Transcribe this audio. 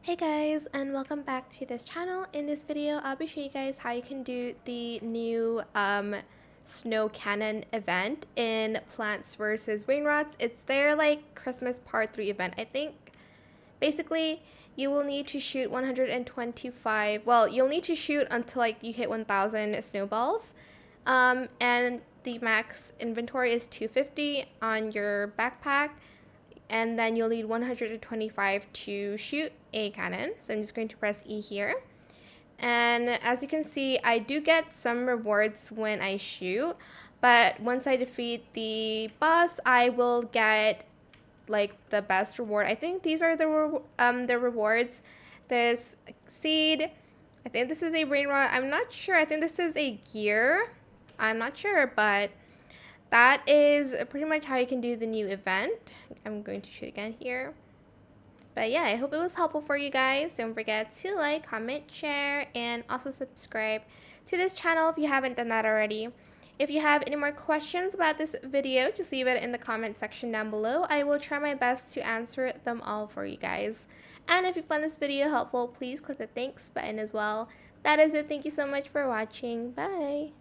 Hey guys, and welcome back to this channel. In this video, I'll be showing you guys how you can do the new snow cannon event in Plants vs. Brainrots. It's their like Christmas Part 3 event, I think. Basically, you will need to shoot 125, well, you'll need to shoot until like you hit 1,000 snowballs. And the max inventory is 250 on your backpack. And then you'll need 125 to shoot a cannon. So I'm just going to press E here. And as you can see, I do get some rewards when I shoot, but once I defeat the boss, I will get like the best reward. I think these are the rewards. This seed, I think this is a brainrot. I'm not sure. I think this is a gear. I'm not sure, but that is pretty much how you can do the new event. I'm going to shoot again here. But yeah, I hope it was helpful for you guys. Don't forget to like, comment, share, and also subscribe to this channel if you haven't done that already. If you have any more questions about this video, just leave it in the comment section down below. I will try my best to answer them all for you guys. And if you found this video helpful, please click the thanks button as well. That is it. Thank you so much for watching. Bye.